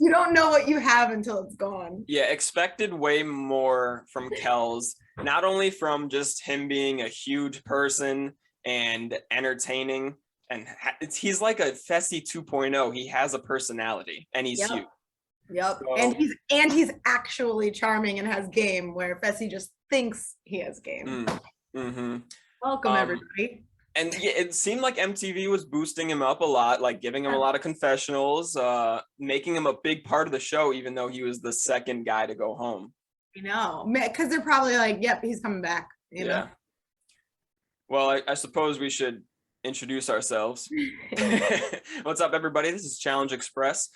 You don't know what you have until it's gone. Yeah, expected way more from Kells, not only from just him being a huge person and entertaining, and he's like a Fessy 2.0. He has a personality and he's huge. Yep. So, And he's actually charming and has game, where Fessy just thinks he has game. Welcome everybody. And yeah, it seemed like MTV was boosting him up a lot, like giving him a lot of confessionals, making him a big part of the show, even though he was the second guy to go home. You know, because they're probably like, yep, he's coming back. You know. Well, I suppose we should introduce ourselves. What's up, everybody? This is ChallengeXpress.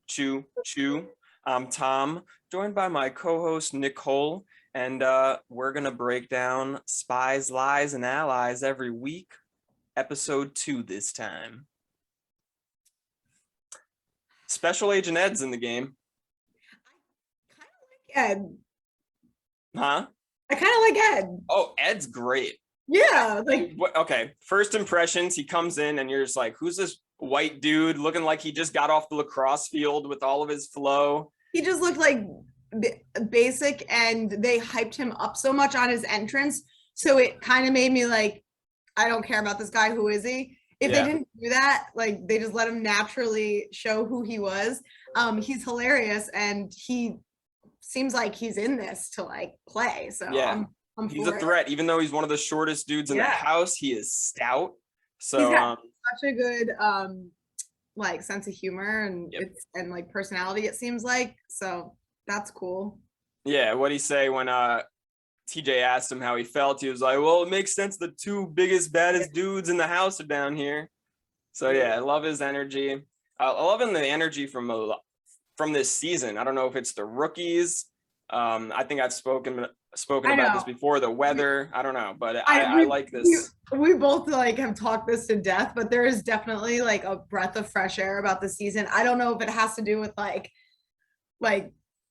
Choo choo. I'm Tom, joined by my co-host Nicole, and we're gonna break down Spies, Lies, and Allies every week. Episode 2 this time. Special Agent Ed's in the game. I kind of like Ed. Huh? I kind of like Ed. Oh, Ed's great. Yeah, like okay. First impressions, he comes in and you're just like, who's this white dude looking like he just got off the lacrosse field with all of his flow? He just looked like basic, and they hyped him up so much on his entrance, so it kind of made me like, I don't care about this guy. Who is he? If they didn't do that, like they just let him naturally show who he was. He's hilarious, and he seems like he's in this to like play. So yeah, he's a threat. Even though he's one of the shortest dudes in the house, he is stout. So he's got such a good like sense of humor and it's and like personality, it seems like. So that's cool. Yeah, what'd he say when TJ asked him how he felt? He was like, well, it makes sense the two biggest, baddest dudes in the house are down here. So yeah, I love his energy. I love the energy from this season. I don't know if it's the rookies. I think I've spoken about this before, the weather. I don't know, but I like this. We both like have talked this to death, but there is definitely like a breath of fresh air about the season. I don't know if it has to do with like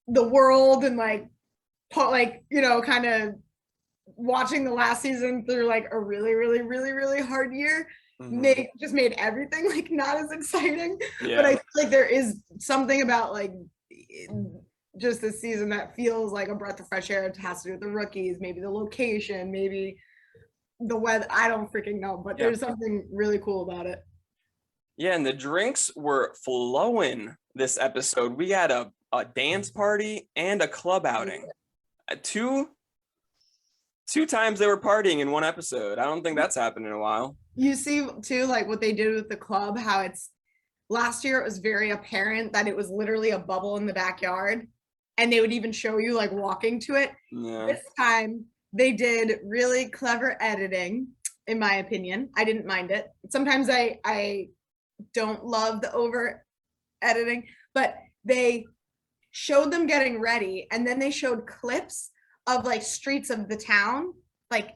the world and like you know, kind of watching the last season through like a really hard year made everything like not as exciting. But I feel like there is something about like just this season that feels like a breath of fresh air. It has to do with the rookies, maybe the location, maybe the weather. I don't freaking know, but there's something really cool about it. Yeah, and the drinks were flowing this episode. We had a dance party and a club outing. Two times they were partying in one episode. I don't think that's happened in a while. You see too, like what they did with the club, how it's last year it was very apparent that it was literally a bubble in the backyard, and they would even show you like walking to it. This time they did really clever editing, in my opinion. I didn't mind it. Sometimes I don't love the over editing, but they showed them getting ready, and then they showed clips of like streets of the town, like,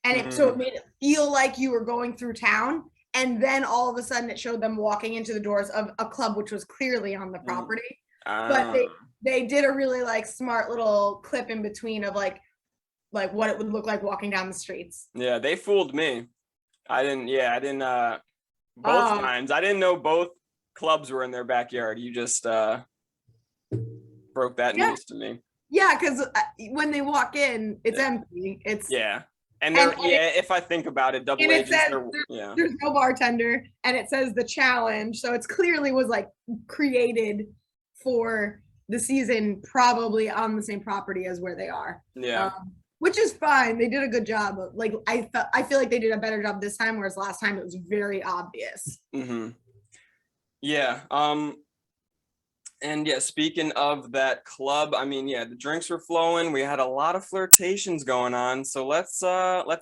and so it made it feel like you were going through town, and then all of a sudden it showed them walking into the doors of a club which was clearly on the property. But they did a really like smart little clip in between of like what it would look like walking down the streets. Yeah, they fooled me. I didn't both times. I didn't know both clubs were in their backyard. You just broke that news to me. Yeah, because when they walk in, it's empty. It's and if I think about it, double agents. There's no bartender, and it says the challenge, so it's clearly was like created for the season, probably on the same property as where they are. Which is fine. They did a good job. Like I feel like they did a better job this time, whereas last time it was very obvious. And speaking of that club, I mean, the drinks were flowing. We had a lot of flirtations going on. So let's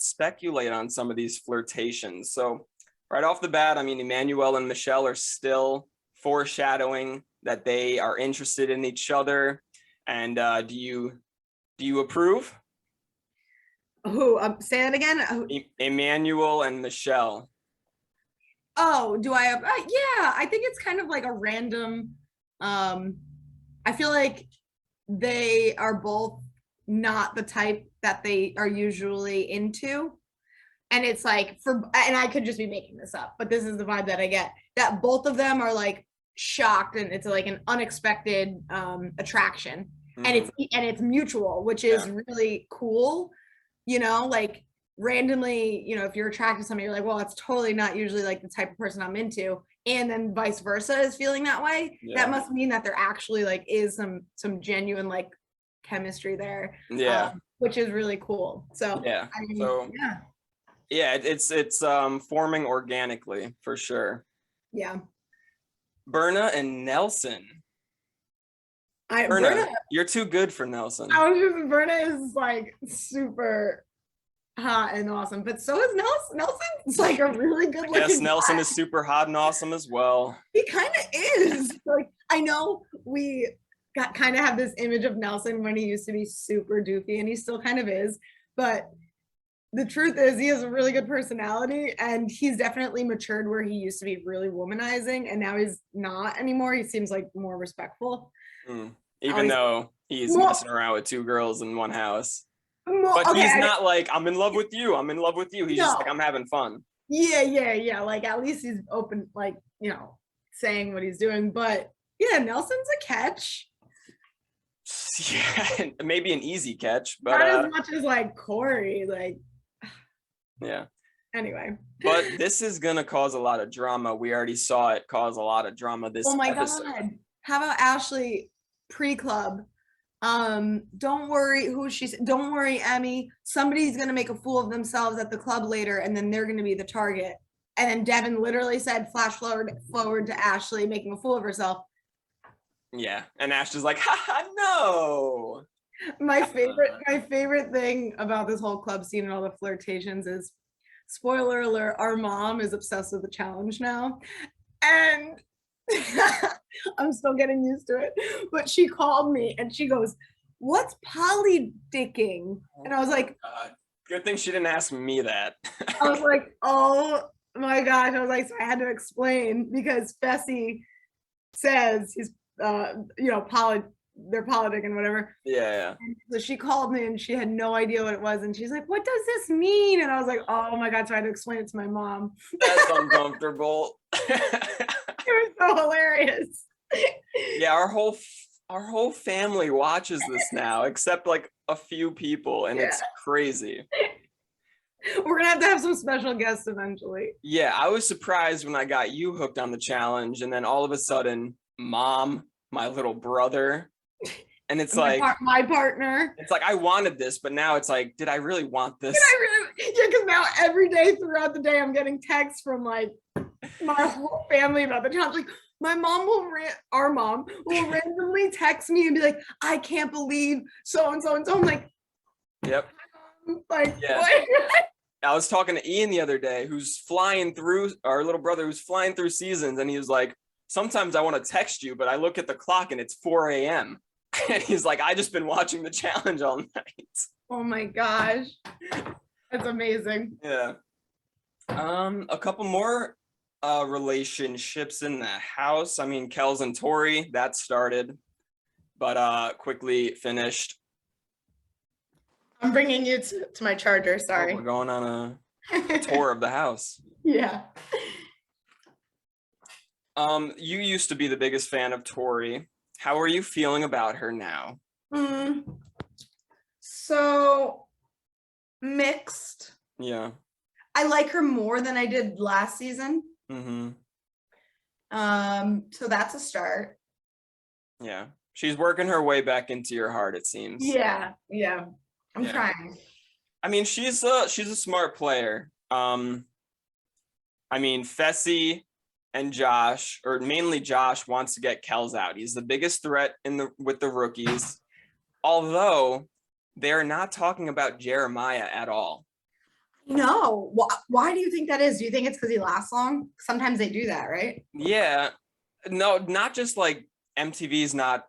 speculate on some of these flirtations. So right off the bat, I mean, Emmanuel and Michelle are still foreshadowing that they are interested in each other. And do you approve? Who? Say that again. Emmanuel and Michelle. Oh, do I? Yeah, I think it's kind of like a random. I feel like they are both not the type that they are usually into. And it's like and I could just be making this up, but this is the vibe that I get, that both of them are like shocked, and it's like an unexpected attraction. And it's mutual, which is really cool, like randomly, if you're attracted to somebody, you're like, well, that's totally not usually like the type of person I'm into, and then vice versa is feeling that way. That must mean that there actually like is some genuine like chemistry there, which is really cool. So it's forming organically for sure. Berna and Nelson. Berna, you're too good for Nelson. Berna is like super hot and awesome, but so is Nelson. Nelson's like a really good looking Yes, Nelson guy. is super hot and awesome as well. He kind of is. Like, I know we kind of have this image of Nelson when he used to be super doofy, and he still kind of is, but the truth is he has a really good personality, and he's definitely matured where he used to be really womanizing, and now he's not anymore. He seems like more respectful. Even though he's messing around with two girls in one house. But he's not like, I'm in love with you. I'm in love with you. He's just like, I'm having fun. Yeah. Like, at least he's open, like, saying what he's doing. But yeah, Nelson's a catch. Yeah, maybe an easy catch, but not as much as like Corey. Like, yeah. Anyway. But this is gonna cause a lot of drama. We already saw it cause a lot of drama this episode. God. How about Ashley pre-club? Don't worry don't worry, Emmy. Somebody's gonna make a fool of themselves at the club later, and then they're gonna be the target. And then Devin literally said, flash forward to Ashley making a fool of herself. Yeah, and Ashley's like, haha, no. My favorite thing about this whole club scene and all the flirtations is, spoiler alert, our mom is obsessed with the challenge now. And I'm still getting used to it, but she called me and she goes, what's poly dicking? And I was like, good thing she didn't ask me that. I was like, oh my gosh. I was like, so I had to explain, because Fessy says he's they're politic and whatever. Yeah. And so she called me and she had no idea what it was, and she's like, what does this mean? And I was like, oh my god. So I had to explain it to my mom. That's uncomfortable. It was so hilarious. Yeah, our whole family watches this now, except like a few people, and it's crazy. We're gonna have to have some special guests eventually. Yeah, I was surprised when I got you hooked on the challenge, and then all of a sudden, Mom, my little brother, and it's like my partner. It's like, I wanted this, but now it's like, did I really want this? Yeah, because now every day throughout the day, I'm getting texts from like my whole family about the challenge. Like, our mom will randomly text me and be like, I can't believe so and so and so. I'm like, yep. Like, yeah. I was talking to Ian the other day, who's flying through, our little brother who's flying through seasons, and he was like, sometimes I want to text you, but I look at the clock and it's 4 a.m. And he's like, I just been watching the challenge all night. Oh my gosh. That's amazing. Yeah. A couple more relationships in the house. I mean, Kels and Tori, that started, but quickly finished. I'm bringing you to my charger, sorry. Oh, we're going on a tour of the house. Yeah. You used to be the biggest fan of Tori. How are you feeling about her now? So mixed. Yeah. I like her more than I did last season. So that's a start. Yeah. She's working her way back into your heart, it seems. Yeah. I'm trying. I mean, she's a smart player. I mean, Fessy and Josh, or mainly Josh, wants to get Kels out. He's the biggest threat with the rookies, although they're not talking about Jeremiah at all. No. Why do you think that is? Do you think it's because he lasts long? Sometimes they do that, right? Yeah. No, not just like MTV's not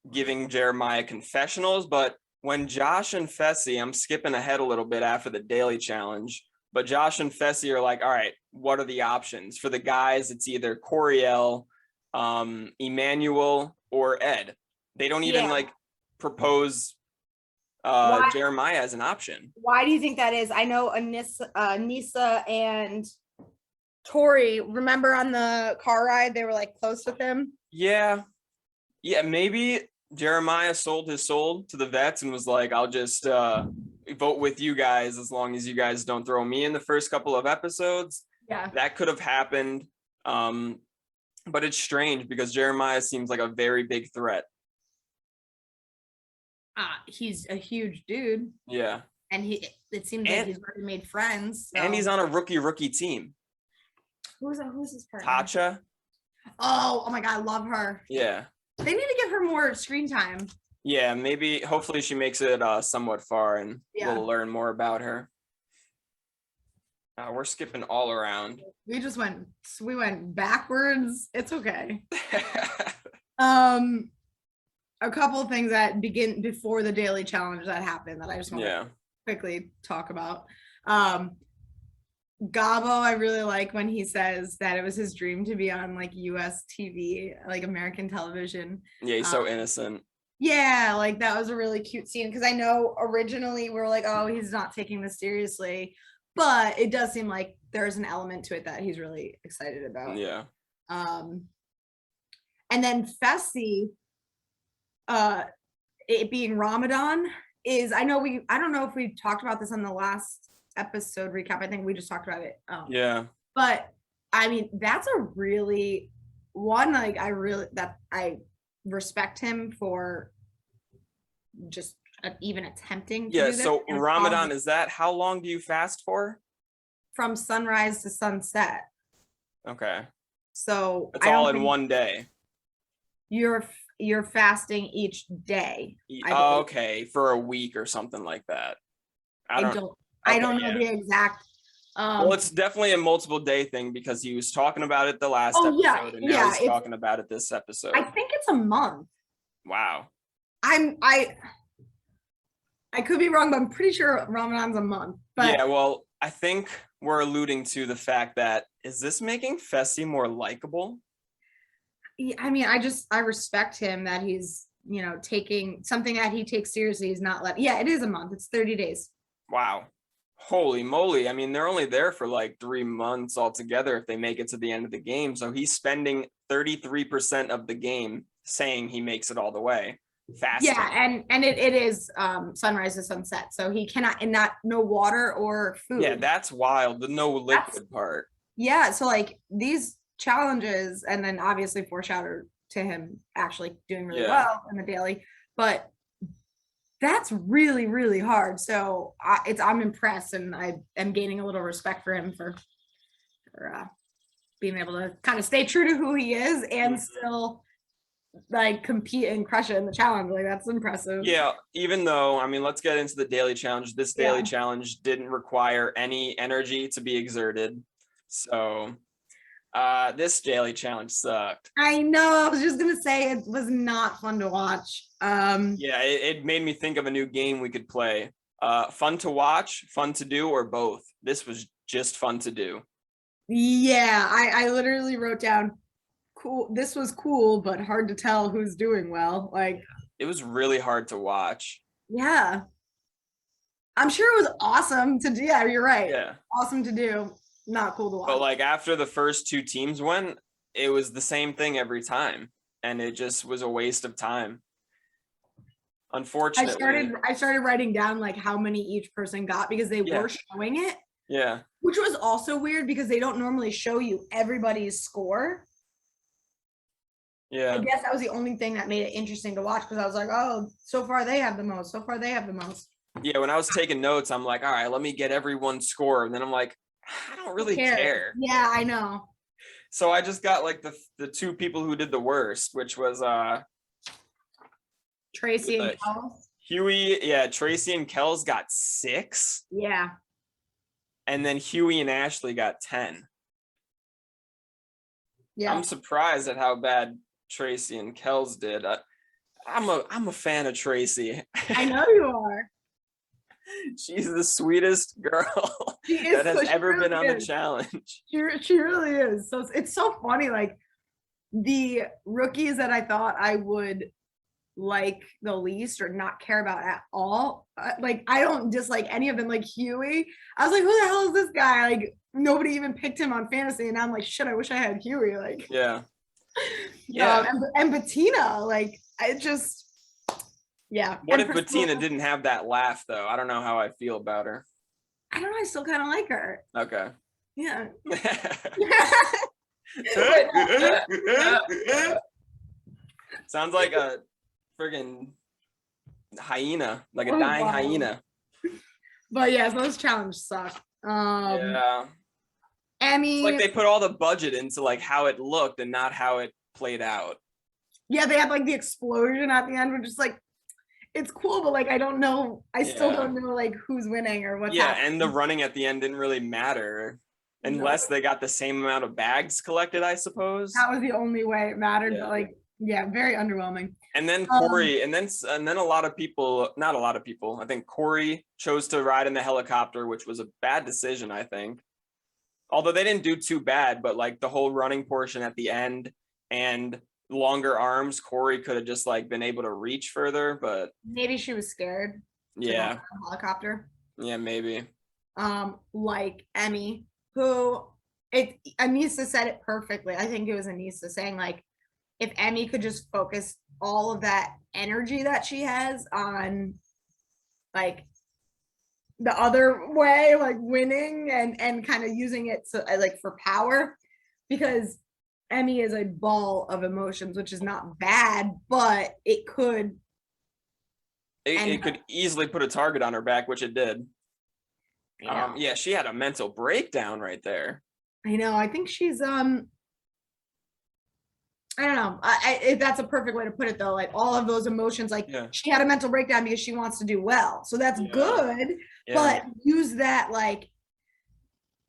giving Jeremiah confessionals, but when Josh and Fessy, I'm skipping ahead a little bit after the daily challenge, but Josh and Fessy are like, all right, what are the options? For the guys, it's either Coriel, Emmanuel, or Ed. They don't even like propose Jeremiah as an option. Why do you think that is? I know Anissa and Tori, remember on the car ride, they were like close with him? Yeah. Yeah, maybe Jeremiah sold his soul to the vets and was like, I'll just vote with you guys as long as you guys don't throw me in the first couple of episodes. Yeah. That could have happened. But it's strange because Jeremiah seems like a very big threat. He's a huge dude. Yeah. And it seems like he's already made friends. So. And he's on a rookie team. Who's his partner? Tasha. Oh my God, I love her. Yeah. They need to give her more screen time. Yeah, maybe, hopefully she makes it somewhat far and we'll learn more about her. We're skipping all around. We went backwards. It's okay. A couple of things that begin before the daily challenge that happened that I just want to quickly talk about. Gabo, I really like when he says that it was his dream to be on like US TV, like American television. Yeah, he's so innocent. Yeah, like that was a really cute scene because I know originally we were like, oh, he's not taking this seriously, but it does seem like there's an element to it that he's really excited about. Yeah. And then Fessy, it being Ramadan is, I don't know if we talked about this on the last episode recap. I think we just talked about it. Yeah. But I mean, that's a really one, like I respect him for just even attempting to do this. So Ramadan, is that, how long do you fast for? From sunrise to sunset. Okay. So it's all in one day. You're fasting each day. Oh, okay, for a week or something like that. I don't know the exact. Well, it's definitely a multiple day thing because he was talking about it the last episode, and now he's talking about it this episode. I think it's a month. Wow. I could be wrong, but I'm pretty sure Ramadan's a month. But yeah, well, I think we're alluding to the fact that, is this making Fessy more likable? I mean, I respect him that he's, taking something that he takes seriously. He's not it is a month. It's 30 days. Wow. Holy moly. I mean, they're only there for like 3 months altogether if they make it to the end of the game. So he's spending 33% of the game saying he makes it all the way. Fasting. Yeah, and it is sunrise to sunset. So he cannot, and no water or food. Yeah, that's wild. The no liquid part. Yeah, so like these challenges, and then obviously foreshadowed to him actually doing really well in the daily, but that's really, really hard. So I'm impressed, and I am gaining a little respect for him for being able to kind of stay true to who he is and still like compete and crush it in the challenge. Like that's impressive. Yeah, even though, I mean, let's get into the daily challenge. This daily challenge didn't require any energy to be exerted. So this daily challenge sucked. I know, I was just gonna say it was not fun to watch. Yeah, it made me think of a new game we could play. Fun to watch, fun to do, or both. This was just fun to do. Yeah, I literally wrote down cool. This was cool, but hard to tell who's doing well. Like it was really hard to watch. Yeah. I'm sure it was awesome to do. Yeah, you're right. Yeah. Awesome to do. Not cool to watch. But like after the first 2 teams went, it was the same thing every time. And it just was a waste of time. Unfortunately. I started writing down like how many each person got because they were showing it. Yeah. Which was also weird because they don't normally show you everybody's score. Yeah. I guess that was the only thing that made it interesting to watch because I was like, oh, so far they have the most. So far they have the most. Yeah, when I was taking notes, I'm like, all right, let me get everyone's score. And then I'm like, I don't really care. Yeah, I know. So I just got like the 2 people who did the worst, which was Tracy and Kells. Huey, Tracy and Kells got 6. Yeah. And then Huey and Ashley got 10. Yeah. I'm surprised at how bad Tracy and Kells did. I'm a fan of Tracy. I know you are. She's the sweetest girl that has ever been on the challenge. She really is. So it's so funny. Like the rookies that I thought I would like the least or not care about at all. Like I don't dislike any of them. Like Huey, I was like, who the hell is this guy? Like nobody even picked him on fantasy, and I'm like, shit, I wish I had Huey. Like Yeah. Yeah. And Bettina, like I just yeah. What and if Bettina didn't have that laugh though? I don't know how I feel about her. I don't know. I still kind of like her. Okay. Yeah. Sounds like a friggin' hyena, like a dying hyena. But yeah, those challenges suck. Yeah. Emmy. It's like they put all the budget into like how it looked and not how it played out. Yeah, they had like the explosion at the end, which is like it's cool, but like I don't know. I still don't know like who's winning or what's happening. And the running at the end didn't really matter unless they got the same amount of bags collected, I suppose. That was the only way it mattered, but like very underwhelming. And then Corey, and then a lot of people, not a lot of people, I think Corey chose to ride in the helicopter, which was a bad decision, I think. Although they didn't do too bad, but like the whole running portion at the end and longer arms, Corey could have just like been able to reach further, but maybe she was scared. Yeah. Helicopter. Yeah, maybe. Like Emmy, who Anissa said it perfectly. I think it was Anissa saying like, if Emmy could just focus all of that energy that she has on like the other way, like winning and kind of using it so like for power, because Emmy is a ball of emotions, which is not bad, but it could easily put a target on her back, which it did. Yeah, she had a mental breakdown right there. I know. I think she's I don't know. If that's a perfect way to put it, though. Like all of those emotions, like she had a mental breakdown because she wants to do well. So that's good, but use that like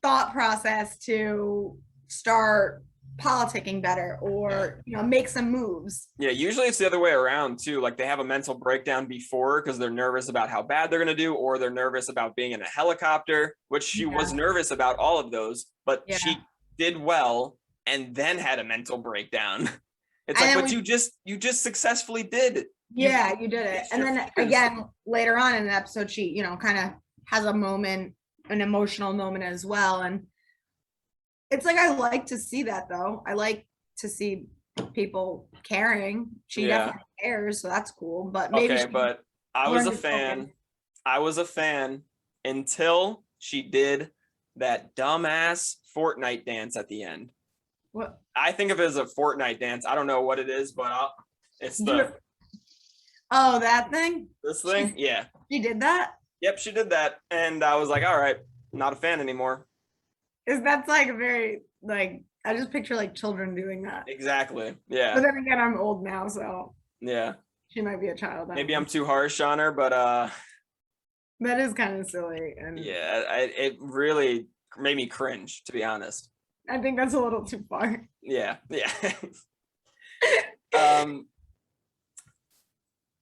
thought process to start politicking better or make some moves. Yeah, usually it's the other way around too. Like they have a mental breakdown before because they're nervous about how bad they're going to do, or they're nervous about being in a helicopter, which she was nervous about all of those, but she did well and then had a mental breakdown. It's like, but you just successfully did. Yeah, you did it. And then again, later on in the episode, she, kind of has a moment, an emotional moment as well. And it's like, I like to see that though. I like to see people caring. She definitely cares, so that's cool. But maybe but I was a fan. I was a fan until she did that dumbass Fortnite dance at the end. What? I think of it as a Fortnite dance. I don't know what it is, but it's the that thing? This thing? Yeah. She did that? Yep, she did that. And I was like, all right, not a fan anymore. That's like very like I just picture like children doing that. Exactly. Yeah. But then again, I'm old now, so yeah. She might be a child. Maybe I'm too harsh on her, but that is kind of silly. And it really made me cringe, to be honest. I think that's a little too far. Yeah.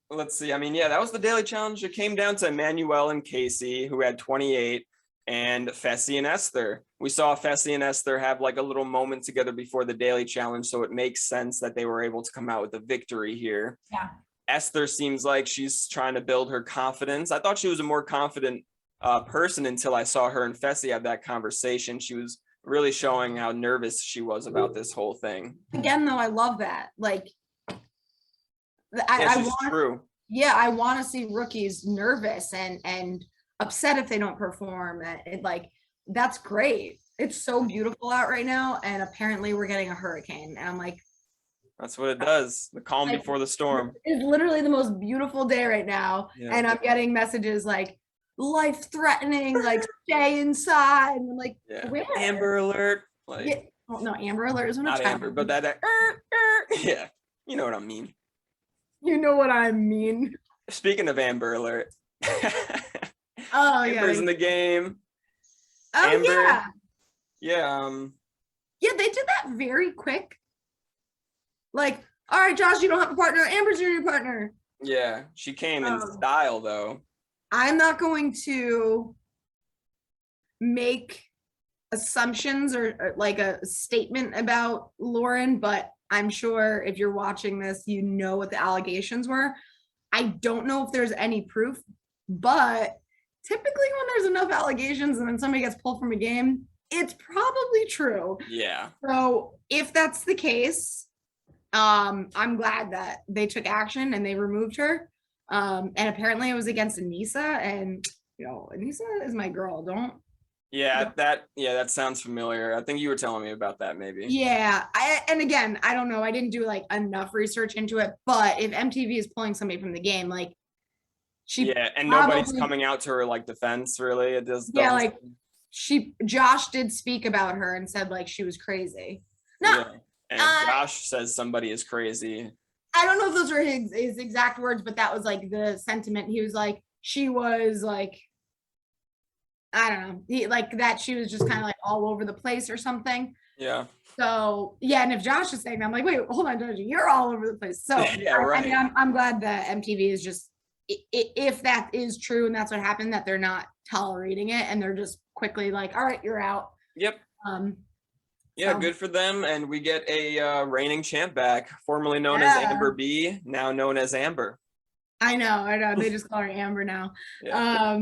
Let's see. I mean, that was the daily challenge. It came down to Emmanuel and Casey, who had 28, and Fessy and Esther. We saw Fessy and Esther have like a little moment together before the daily challenge, so it makes sense that they were able to come out with a victory here. Yeah. Esther seems like she's trying to build her confidence. I thought she was a more confident person until I saw her and Fessy have that conversation. She was really showing how nervous she was about this whole thing. Again, though, I love that. Like, true. Yeah, I want to see rookies nervous and upset if they don't perform. Like, that's great. It's so beautiful out right now, and apparently we're getting a hurricane. And I'm like, that's what it does. The calm before the storm. It's literally the most beautiful day right now, and I'm getting messages like life-threatening, like stay inside. And I'm like, where? Amber alert. Like, well, no, Amber alert is when not Amber, but that. Yeah, you know what I mean. You know what I mean. Speaking of Amber alert. Amber's in the game. Oh Amber, yeah, they did that very quick. Like, all right, Josh, you don't have a partner. Amber's your new partner. Yeah, she came in style though. I'm not going to make assumptions or like a statement about Lauren, but I'm sure if you're watching this, you know what the allegations were. I don't know if there's any proof, but typically when there's enough allegations and then somebody gets pulled from a game, it's probably true. Yeah. So if that's the case, I'm glad that they took action and they removed her. And apparently it was against Anissa, and Anissa is my girl. Yeah, that sounds familiar. I think you were telling me about that maybe. Yeah, and again, I don't know. I didn't do like enough research into it, but if MTV is pulling somebody from the game, like and nobody's coming out to her like defense really. It does. Yeah, like Josh did speak about her and said like she was crazy. No, yeah. And Josh says somebody is crazy. I don't know if those were his exact words, but that was like the sentiment. He was like, she was like, I don't know, like that she was just kind of like all over the place or something. Yeah. So yeah, and if Josh is saying that, I'm like, wait, hold on, Josh, you're all over the place. So yeah, right. I mean, I'm glad that MTV is just, if that is true and that's what happened, that they're not tolerating it and they're just quickly like, all right, you're out. Yep. Yeah, so. Good for them. And we get a reigning champ back, formerly known as Amber B, now known as Amber. I know. They just call her Amber now. Yeah.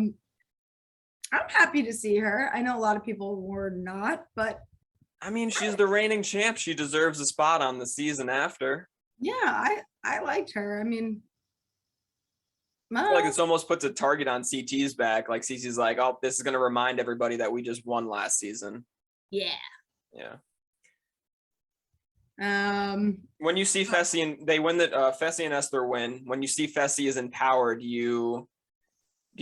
I'm happy to see her. I know a lot of people were not, but I mean, she's the reigning champ. She deserves a spot on the season after. Yeah, I liked her. I mean, I feel like this almost puts a target on CT's back. Like CT's like, oh, this is going to remind everybody that we just won last season. Yeah. Yeah. When you see Fessy and they win, that Fessy and Esther win, when you see Fessy is empowered, do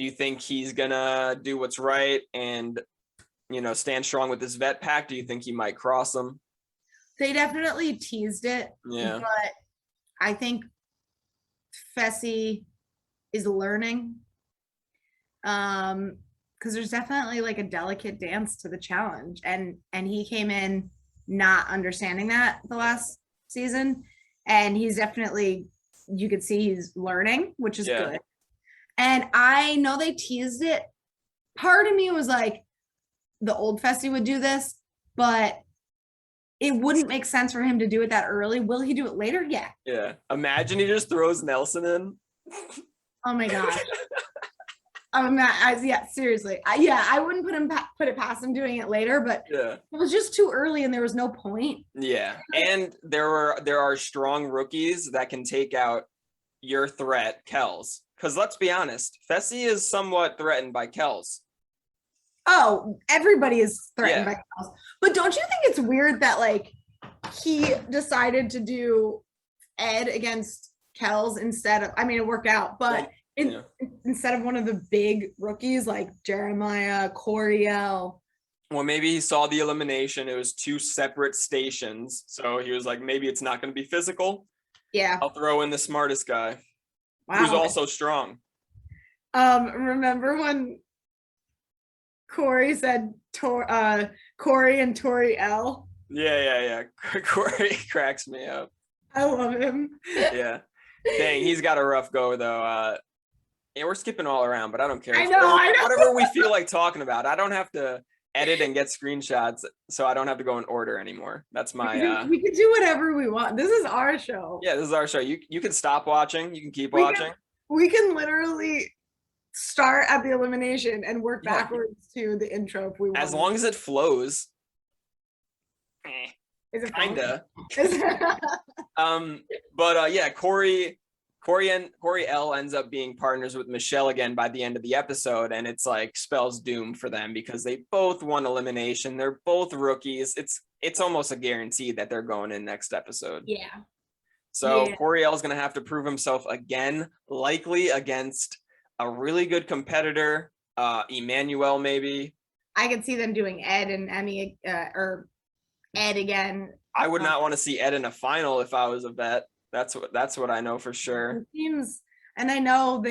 you think he's gonna do what's right and stand strong with his vet pack? Do you think he might cross them? They definitely teased it. Yeah. But I think Fessy is learning. Because there's definitely like a delicate dance to the challenge. And he came in not understanding that the last season. And he's definitely, you could see he's learning, which is good. And I know they teased it. Part of me was like, the old Fessy would do this, but it wouldn't make sense for him to do it that early. Will he do it later? Yeah. Yeah. Imagine he just throws Nelson in. Oh my gosh. Yeah, seriously. I wouldn't put it past him doing it later, but it was just too early and there was no point. Yeah. And there are strong rookies that can take out your threat, Kells. Because let's be honest, Fessy is somewhat threatened by Kells. Oh, everybody is threatened by Kells. But don't you think it's weird that like he decided to do Ed against Kells instead of, I mean, it worked out, but instead of one of the big rookies like Jeremiah, Coriel. Well, maybe he saw the elimination. It was 2 separate stations. So he was like, maybe it's not going to be physical. Yeah. I'll throw in the smartest guy. Wow. Who's also strong. Remember when Corey said Corey and Tori L? Yeah. Corey cracks me up. I love him. Yeah. Dang, he's got a rough go though. Yeah, we're skipping all around, but I don't care. I know. Whatever we feel like talking about. I don't have to edit and get screenshots, so I don't have to go in order anymore. That's my we can do whatever we want. This is our show. Yeah, this is our show. You can stop watching, you can keep watching. We can literally start at the elimination and work backwards to the intro if we want. As long as it flows. Is it kinda. But Corey L ends up being partners with Michelle again by the end of the episode, and it's like spells doom for them because they both won elimination. They're both rookies. It's almost a guarantee that they're going in next episode. Yeah. So Corey L is going to have to prove himself again, likely against a really good competitor, Emmanuel maybe. I could see them doing Ed and Emmy or Ed again. I would not want to see Ed in a final if I was a vet. That's what I know for sure. It seems, and I know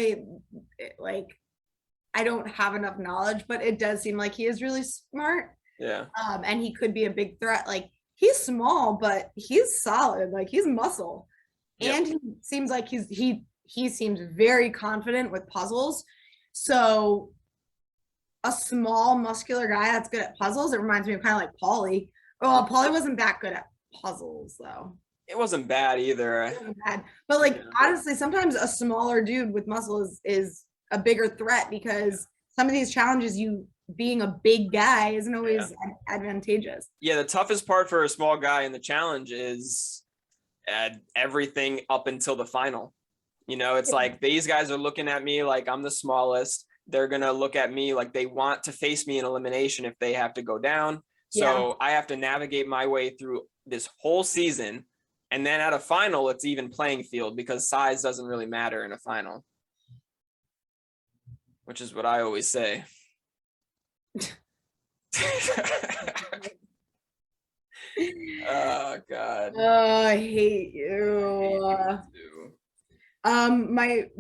I don't have enough knowledge, but it does seem like he is really smart. Yeah. And he could be a big threat. Like he's small, but he's solid. Like he's muscle, and he seems like he seems very confident with puzzles. So a small, muscular guy that's good at puzzles. It reminds me of kind of like Paulie. Well, Paulie wasn't that good at puzzles though. It wasn't bad either. It wasn't bad. But like honestly, sometimes a smaller dude with muscle is a bigger threat because some of these challenges, you being a big guy isn't always advantageous. Yeah, the toughest part for a small guy in the challenge is everything up until the final. You know, it's like these guys are looking at me like I'm the smallest. They're going to look at me like they want to face me in elimination if they have to go down. So I have to navigate my way through this whole season. And then at a final, it's even playing field because size doesn't really matter in a final, which is what I always say. Oh God. Oh, I hate you.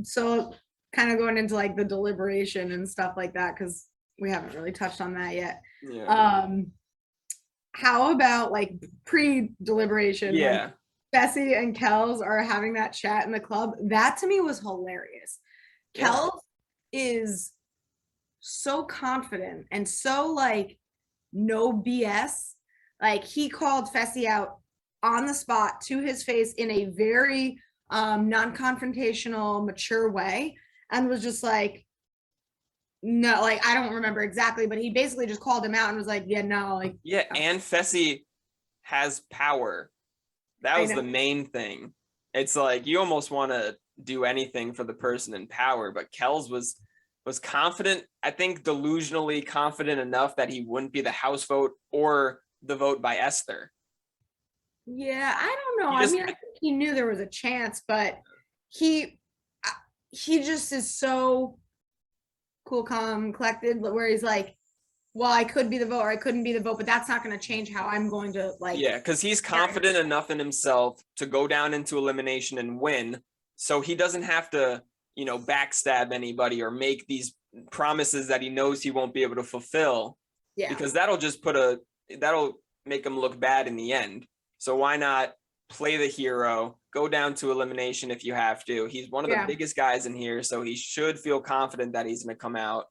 So kind of going into like the deliberation and stuff like that, because we haven't really touched on that yet. Yeah. How about like pre-deliberation? Yeah. Bessie and Kels are having that chat in the club. That to me was hilarious. Kels is so confident and so like no BS. Like he called Fessy out on the spot to his face in a very non-confrontational, mature way, and was just like, no, like I don't remember exactly, but he basically just called him out and was like, yeah, no, like and Fessy has power. That was the main thing. It's like you almost want to do anything for the person in power, but Kels was confident, I think delusionally confident enough that he wouldn't be the house vote or the vote by Esther. Yeah, I don't know. I mean, I think he knew there was a chance, but he just is so cool, calm, collected, where he's like, well, I could be the vote or I couldn't be the vote, but that's not going to change how I'm going to like. Yeah, because he's confident enough in himself to go down into elimination and win. So he doesn't have to, you know, backstab anybody or make these promises that he knows he won't be able to fulfill. Yeah. Because that'll make him look bad in the end. So why not play the hero, go down to elimination if you have to. He's one of the biggest guys in here, so he should feel confident that he's going to come out.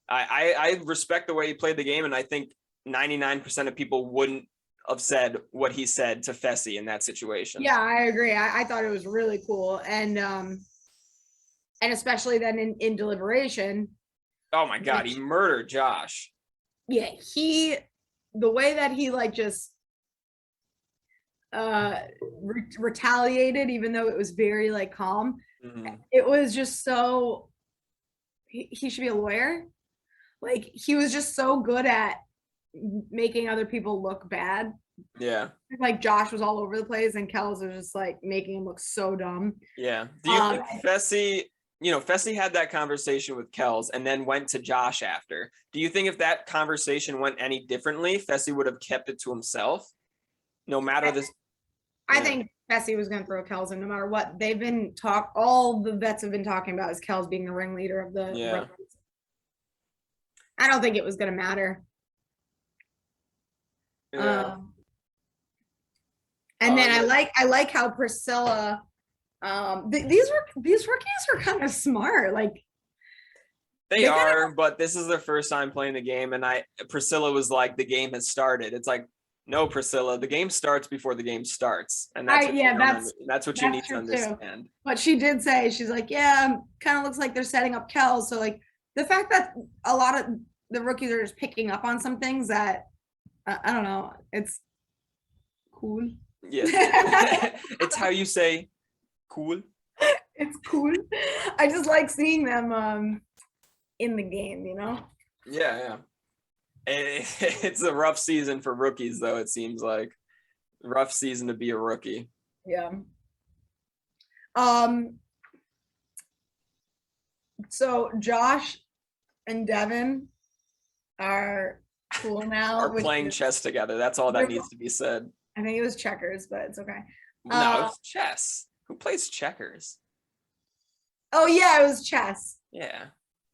I respect the way he played the game, and I think 99% of people wouldn't have said what he said to Fessy in that situation. Yeah, I agree. I thought it was really cool, and especially then in deliberation. Oh my God, he murdered Josh. Yeah, the way that he like just retaliated, even though it was very like calm. Mm-hmm. It was just so. He should be a lawyer. Like he was just so good at making other people look bad. Yeah. Like Josh was all over the place and Kels was just like making him look so dumb. Yeah. Do you think Fessy had that conversation with Kels and then went to Josh after? Do you think if that conversation went any differently, Fessy would have kept it to himself? No matter this. I think Fessy was going to throw Kels in no matter what. They've been all the vets have been talking about is Kels being the ringleader of the. Yeah. I don't think it was going to matter. Yeah. And then I like how Priscilla. These rookies were kind of smart. Like they are, but this is their first time playing the game, and Priscilla was like, the game has started. It's like, no, Priscilla, the game starts before the game starts, and that's what you need to understand. Too. But she did say, she's like, yeah, kind of looks like they're setting up Kels. So like the fact that a lot of the rookies are just picking up on some things that I don't know, it's cool. Yeah, it's how you say cool. It's cool. I just like seeing them in the game, you know. Yeah. It's a rough season for rookies, though. It seems like rough season to be a rookie. Yeah. So Josh and Devin are cool now. Are playing chess together. That's all that needs to be said. I think it was checkers, but it's okay. No, it's chess. Who plays checkers? Oh yeah, it was chess. Yeah.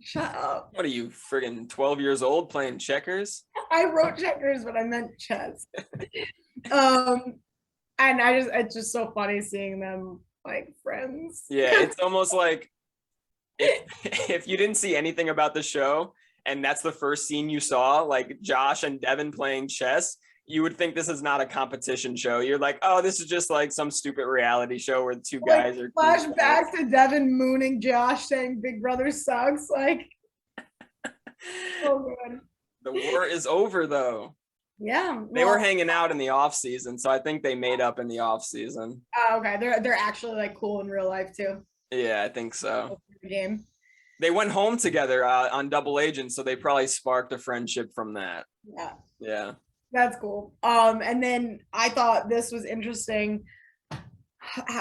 Shut up. What are you, friggin' 12 years old playing checkers? I wrote checkers, but I meant chess. And it's just so funny seeing them like friends. Yeah, it's almost like if you didn't see anything about the show and that's the first scene you saw, like Josh and Devin playing chess, you would think this is not a competition show. You're like, oh, this is just like some stupid reality show where the two Like, guys are flashback to Devin mooning Josh saying Big Brother sucks. Like, so good. The war is over though. Yeah. They were hanging out in the off season, so I think they made up in the off season. Oh, okay. They're actually like cool in real life too. Yeah, I think so. Game. They went home together on Double Agent, so they probably sparked a friendship from that. Yeah. Yeah. That's cool. And then I thought this was interesting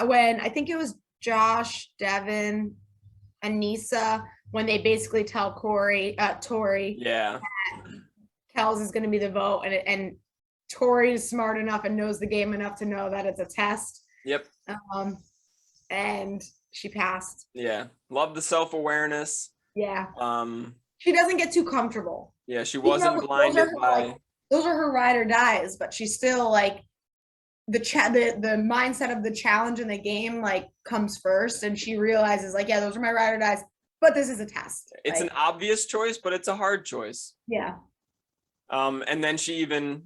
when I think it was Josh, Devin, Anissa, when they basically tell Tori, Yeah. Kels is going to be the vote, and Tori is smart enough and knows the game enough to know that it's a test. Yep. And she passed. Yeah. Love the self-awareness. Yeah. She doesn't get too comfortable. Yeah, she wasn't blinded by. Those are her ride or dies, but she's still like the mindset of the challenge in the game like comes first, and she realizes like, yeah, those are my ride or dies, but this is a test. It's like, an obvious choice, but it's a hard choice. Yeah. And then she even,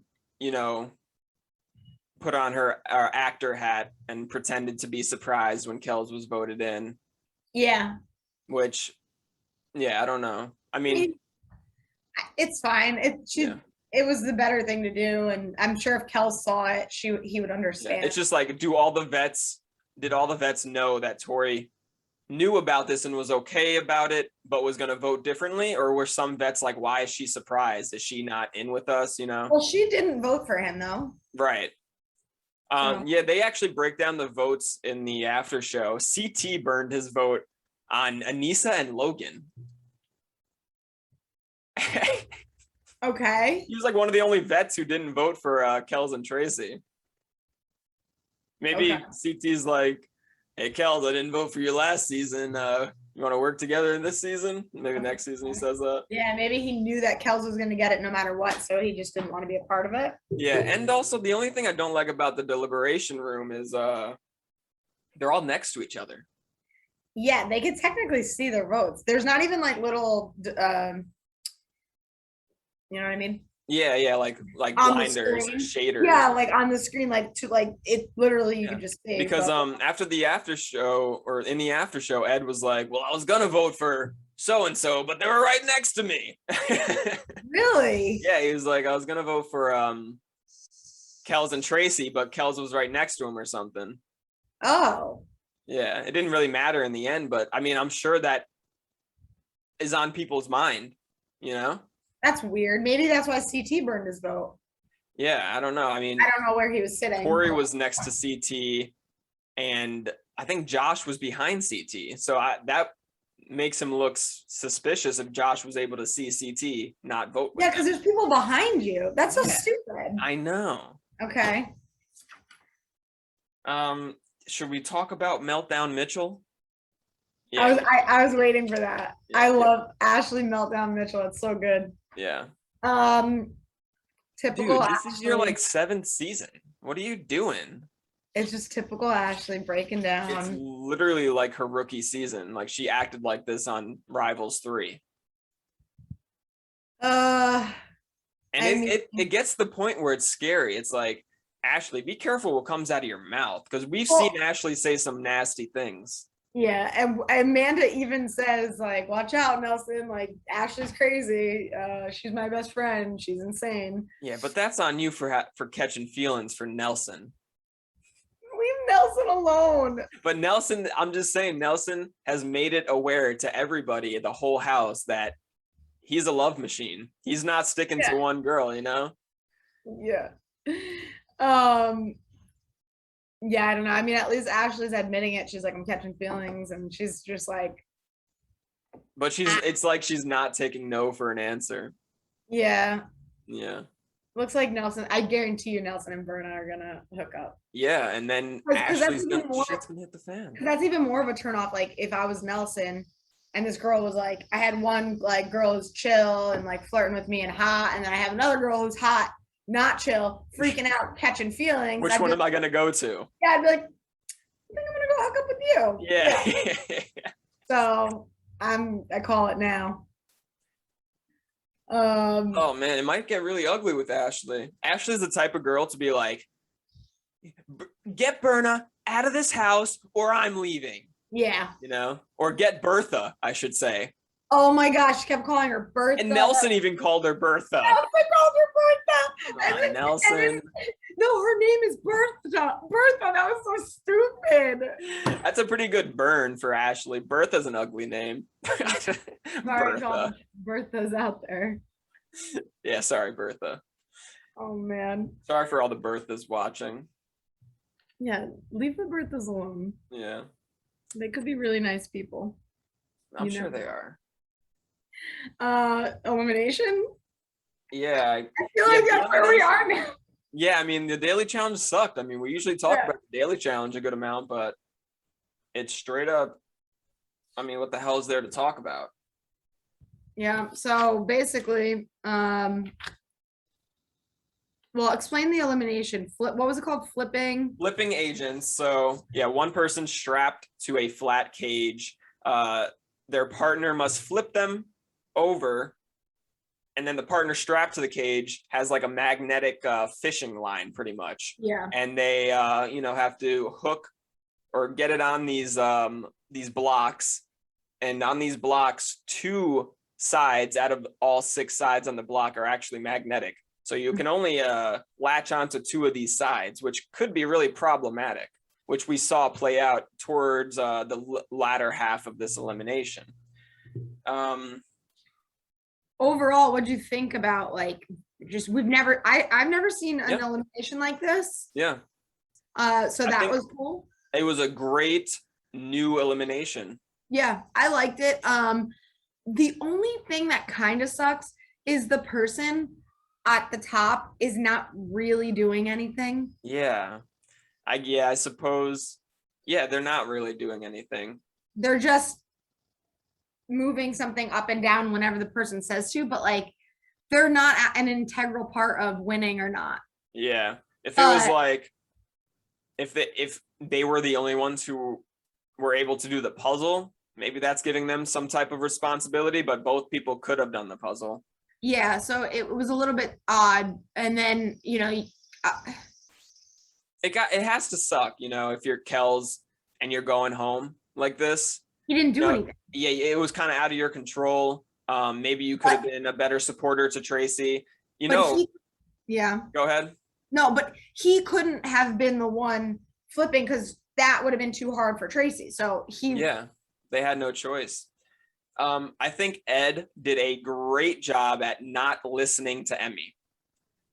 put on her actor hat and pretended to be surprised when Kels was voted in. Yeah. Which, yeah, I don't know. I mean, it's fine. It was the better thing to do, and I'm sure if Kels saw it, he would understand. Yeah, it's just like, did all the vets know that Tori knew about this and was okay about it, but was going to vote differently? Or were some vets like, why is she surprised? Is she not in with us, Well, she didn't vote for him, though. Right. Yeah, they actually break down the votes in the after show. CT burned his vote on Anissa and Logan. Okay. He was like one of the only vets who didn't vote for Kels and Tracy. Maybe CT's like, hey, Kels, I didn't vote for you last season. You want to work together in this season? Maybe next season he says that. Yeah, maybe he knew that Kels was going to get it no matter what, so he just didn't want to be a part of it. Yeah, and also the only thing I don't like about the deliberation room is they're all next to each other. Yeah, they could technically see their votes. There's not even like little you know what I mean? Yeah, like blinders, shaders. Yeah, like on the screen, like it literally you can just see. Because after the after show, or in the after show, Ed was like, well, I was gonna vote for so and so, but they were right next to me. Really? Yeah, he was like, I was gonna vote for Kels and Tracy, but Kels was right next to him or something. Oh. Yeah, it didn't really matter in the end, but I mean, I'm sure that is on people's mind, That's weird. Maybe that's why CT burned his vote. Yeah, I don't know. I mean, I don't know where he was sitting. Tori was next to CT, and I think Josh was behind CT. So that makes him look suspicious if Josh was able to see CT not vote. Yeah, because there's people behind you. That's so stupid. I know. Okay. Should we talk about Meltdown Mitchell? Yeah. I was waiting for that. Yeah, I love Ashley Meltdown Mitchell. It's so good. Yeah. Typical. Dude, this Ashley. is your like 7th season. What are you doing? It's just typical Ashley breaking down. It's literally like her rookie season. Like she acted like this on Rivals 3. And it gets to the point where it's scary. It's like, Ashley, be careful what comes out of your mouth, because we've seen Ashley say some nasty things. Yeah, and Amanda even says like, "Watch out, Nelson! Like Ashley's crazy. She's my best friend. She's insane." Yeah, but that's on you for catching feelings for Nelson. Leave Nelson alone. But Nelson, I'm just saying, Nelson has made it aware to everybody, the whole house, that he's a love machine. He's not sticking to one girl, Yeah. Yeah, I don't know. I mean, at least Ashley's admitting it. She's like, I'm catching feelings, and she's just like. But it's like she's not taking no for an answer. Yeah. Yeah. Looks like Nelson. I guarantee you, Nelson and Berna are gonna hook up. Yeah, and then Ashley's shit's gonna hit the fan. That's even more of a turnoff. Like if I was Nelson, and this girl was like, I had one like girl who's chill and like flirting with me and hot, and then I have another girl who's hot, not chill, freaking out, catching feelings. Which one am I gonna go to? Yeah, I'd be like, I think I'm gonna go hook up with you. Yeah. So I call it now. Oh man, it might get really ugly with Ashley. Ashley's the type of girl to be like, get Berna out of this house or I'm leaving. Yeah. You know, or get Bertha, I should say. Oh my gosh, she kept calling her Bertha. And Nelson even called her Bertha. Nelson called her Bertha. Come on, Nelson. No, her name is Bertha. Bertha, that was so stupid. That's a pretty good burn for Ashley. Bertha's an ugly name. Sorry, Bertha's out there. Yeah, sorry, Bertha. Oh man. Sorry for all the Berthas watching. Yeah, leave the Berthas alone. Yeah. They could be really nice people. I'm sure they are. Elimination? Yeah. I feel like that's where we are now. Yeah, I mean, the daily challenge sucked. I mean, we usually talk about the daily challenge a good amount, but it's straight up, I mean, what the hell is there to talk about? Yeah, so basically, well, explain the elimination. What was it called? Flipping Agents. So yeah, one person strapped to a flat cage. Their partner must flip them over, and then the partner strapped to the cage has like a magnetic fishing line, pretty much. Yeah. And they have to hook or get it on these blocks, and on these blocks, 2 sides out of all 6 sides on the block are actually magnetic. So you can only latch onto 2 of these sides, which could be really problematic, which we saw play out towards the latter half of this elimination. Overall, what do you think about like just I've never seen an elimination like this. Yeah. So that was cool. It was a great new elimination. Yeah, I liked it. The only thing that kind of sucks is the person at the top is not really doing anything. Yeah. I suppose. Yeah, they're not really doing anything. They're just moving something up and down whenever the person says to, but like they're not an integral part of winning or not. Yeah. If it was like if they were the only ones who were able to do the puzzle, maybe that's giving them some type of responsibility, but both people could have done the puzzle. Yeah, so it was a little bit odd. And then, it has to suck, if you're Kells and you're going home like this. He didn't do anything. Yeah, it was kind of out of your control. Maybe you could have been a better supporter to Tracy. Yeah. Go ahead. No, but he couldn't have been the one flipping because that would have been too hard for Tracy. So they had no choice. I think Ed did a great job at not listening to Emmy,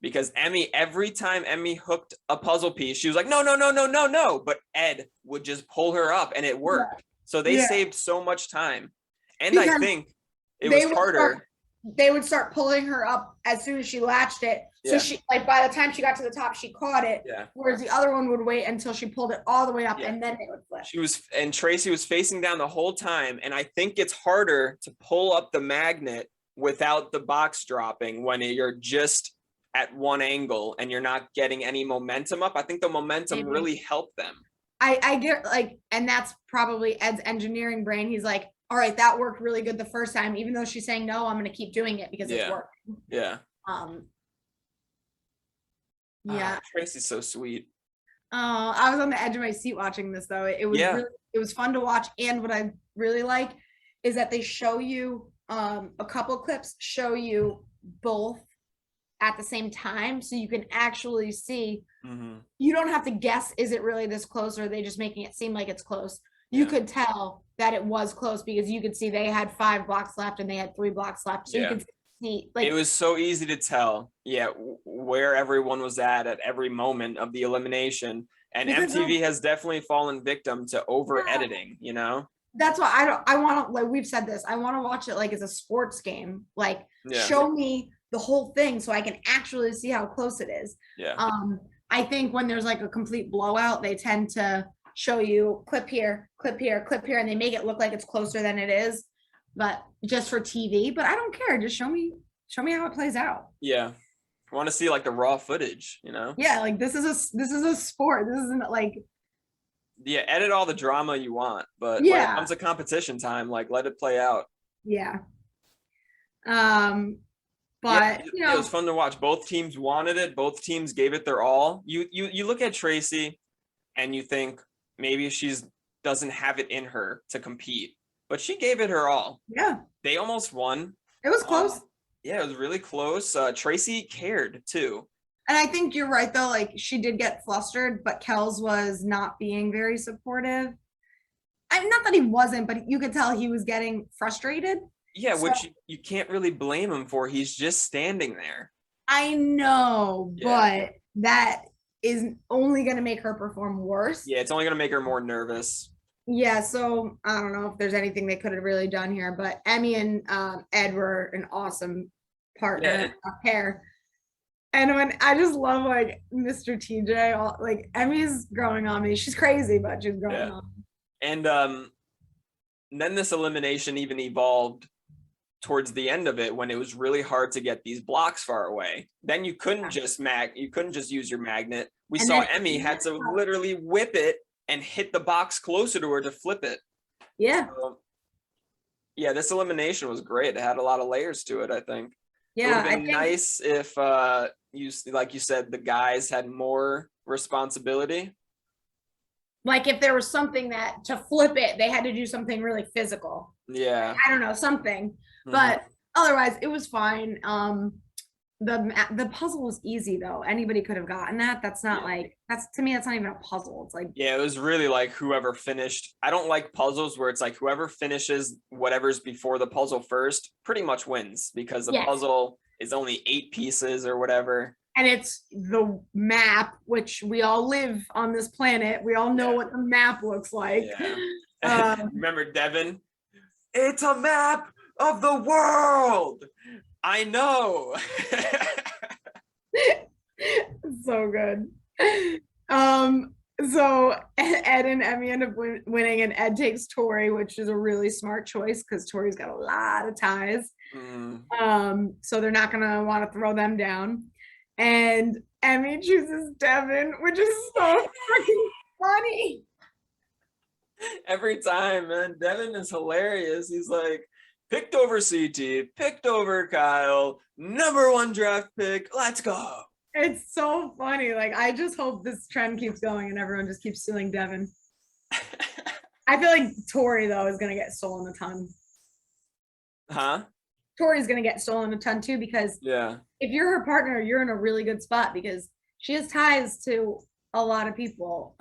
because every time Emmy hooked a puzzle piece, she was like, no. But Ed would just pull her up and it worked. Yeah. So they saved so much time. And because I think it was harder. They would start pulling her up as soon as she latched it. So she, like, by the time she got to the top, she caught it. Yeah. Whereas the other one would wait until she pulled it all the way up and then they would flip. And Tracy was facing down the whole time. And I think it's harder to pull up the magnet without the box dropping when you're just at one angle and you're not getting any momentum up. I think the momentum really helped them. I get and that's probably Ed's engineering brain. He's like, all right, that worked really good the first time, even though she's saying no, I'm going to keep doing it because it's working. Yeah. Yeah. Tracy's so sweet. I was on the edge of my seat watching this though. It was really, it was fun to watch. And what I really like is that they show you a couple clips show you both at the same time, so you can actually see. You don't have to guess, is it really this close, or are they just making it seem like it's close? You could tell that it was close because you could see they had 5 blocks left and they had 3 blocks left. So you could see, like, it was so easy to tell where everyone was at every moment of the elimination. And MTV has definitely fallen victim to over editing, That's why I want to, like, we've said this, I want to watch it like it's a sports game. Like, show me the whole thing so I can actually see how close it is. I think when there's like a complete blowout, they tend to show you clip here, clip here, clip here, and they make it look like it's closer than it is, but just for TV. But I don't care. Just show me how it plays out. Yeah. I want to see like the raw footage, Yeah, like this is a sport. This isn't like, edit all the drama you want, but when it comes to competition time, like, let it play out. Yeah. But it was fun to watch. Both teams wanted it. Both teams gave it their all. You look at Tracy and you think maybe she's doesn't have it in her to compete, but she gave it her all. Yeah. They almost won. It was close. Yeah, it was really close. Tracy cared too. And I think you're right though, like she did get flustered, but Kels was not being very supportive. I mean, not that he wasn't, but you could tell he was getting frustrated. Yeah, which you can't really blame him for. He's just standing there. I know, but that is only going to make her perform worse. Yeah, it's only going to make her more nervous. Yeah, so I don't know if there's anything they could have really done here, but Emmy and Ed were an awesome partner, pair. And when I just love like Mr. TJ, like Emmy's growing on me. She's crazy, but she's growing on me. And then this elimination even evolved towards the end of it when it was really hard to get these blocks far away. Then you couldn't just use your magnet. We saw Emmy had to literally whip it and hit the box closer to her to flip it. Yeah. So, yeah, this elimination was great. It had a lot of layers to it, I think. Yeah, it would have been nice if like you said, the guys had more responsibility. Like if there was something that to flip it, they had to do something really physical. Yeah. I don't know, something. But otherwise it was fine. The puzzle was easy though. Anybody could have gotten that. That's not like, to me that's not even a puzzle. It's like, yeah, it was really like whoever finished. I don't like puzzles where it's like whoever finishes whatever's before the puzzle first pretty much wins, because the puzzle is only 8 pieces or whatever. And it's the map, which we all live on this planet. We all know what the map looks like. Remember Devin? It's a map of the world. I know. So good. So Ed and Emmy end up winning, and Ed takes Tori, which is a really smart choice because Tori's got a lot of ties. So they're not gonna want to throw them down. And Emmy chooses Devin, which is so freaking funny. Every time, man. Devin is hilarious. He's like, picked over CT, picked over Kyle, #1 draft pick. Let's go. It's so funny. Like, I just hope this trend keeps going and everyone just keeps stealing Devin. I feel like Tori, though, is going to get stolen a ton. Huh? Tori's going to get stolen a ton, too, because if you're her partner, you're in a really good spot because she has ties to a lot of people.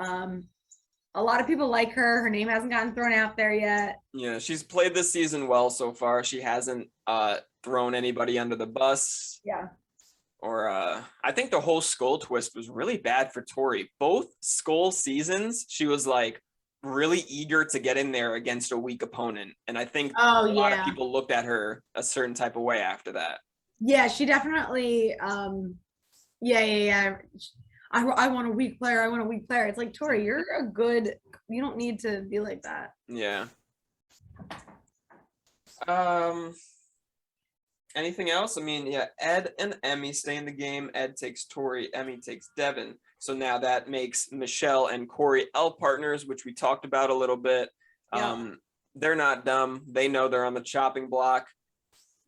A lot of people like her. Her name hasn't gotten thrown out there yet. Yeah, she's played this season well so far. She hasn't thrown anybody under the bus. Yeah. Or I think the whole skull twist was really bad for Tori. Both skull seasons, she was like really eager to get in there against a weak opponent. And I think a lot of people looked at her a certain type of way after that. Yeah, she definitely, I want a weak player. I want a weak player. It's like, Tori, you're a good, you don't need to be like that. Yeah. Anything else? I mean, Ed and Emmy stay in the game. Ed takes Tori, Emmy takes Devin. So now that makes Michelle and Corey L partners, which we talked about a little bit. They're not dumb. They know they're on the chopping block.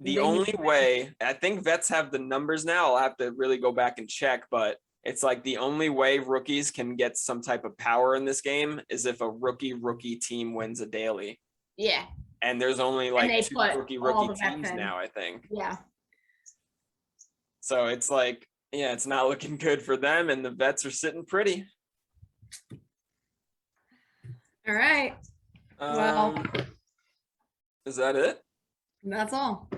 The only way, I think vets have the numbers now. I'll have to really go back and check, but it's like the only way rookies can get some type of power in this game is if a rookie team wins a daily. Yeah. And there's only like 2 rookie teams now, I think. Yeah. So it's like, it's not looking good for them, and the vets are sitting pretty. All right. Well, is that it? That's all.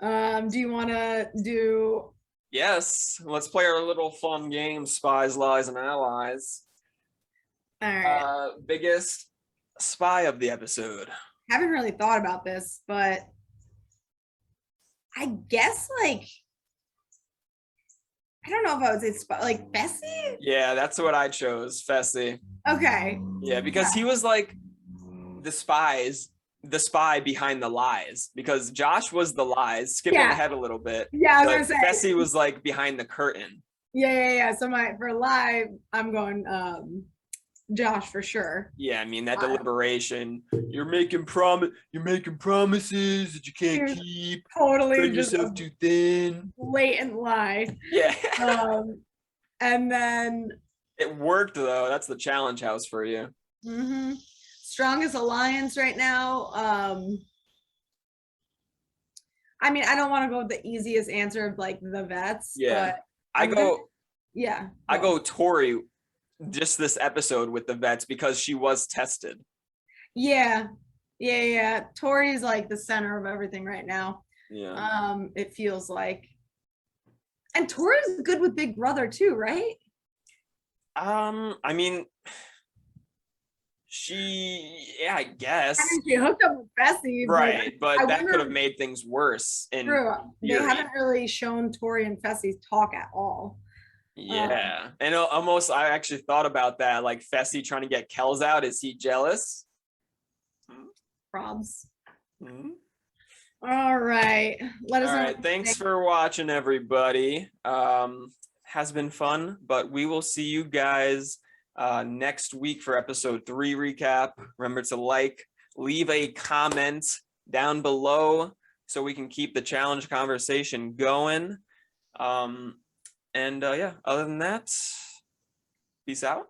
Do you want to do? Yes. Let's play our little fun game, Spies, Lies, and Allies. All right. Biggest spy of the episode. Haven't really thought about this, but I guess like I don't know if I would say like Fessy. Yeah, that's what I chose, Fessy. Okay. Yeah, because he was like the spy behind the lies, because Josh was the lies, skipping ahead a little bit. Yeah, I was gonna say Fessy was like behind the curtain. Yeah. So for live, I'm going Josh for sure. Yeah, I mean that deliberation. You're making promises that you can't keep. Totally Spread just yourself too thin. blatant lie. Yeah. And then It worked though. That's the challenge house for you. Strongest alliance right now. I mean, I don't want to go with the easiest answer of like the vets, Yeah. but I go Tori just this episode with the vets because she was tested. Yeah. Tori's like the center of everything right now. Yeah. It feels like. And Tori's good with Big Brother too, right? I mean, I guess. I mean, she hooked up with Fessy, Right, but that could have wonder, made things worse in true, they theory. haven't really shown Tori and Fessy talk at all. Yeah, and almost I actually thought about that, like Fessy trying to get Kells out. Is he jealous? Probs. Mm-hmm. All right, let us All know. right, thanks for watching, everybody. Has been fun, but we will see you guys next week for episode 3 recap. Remember to leave a comment down below so we can keep the challenge conversation going. Yeah, other than that, peace out.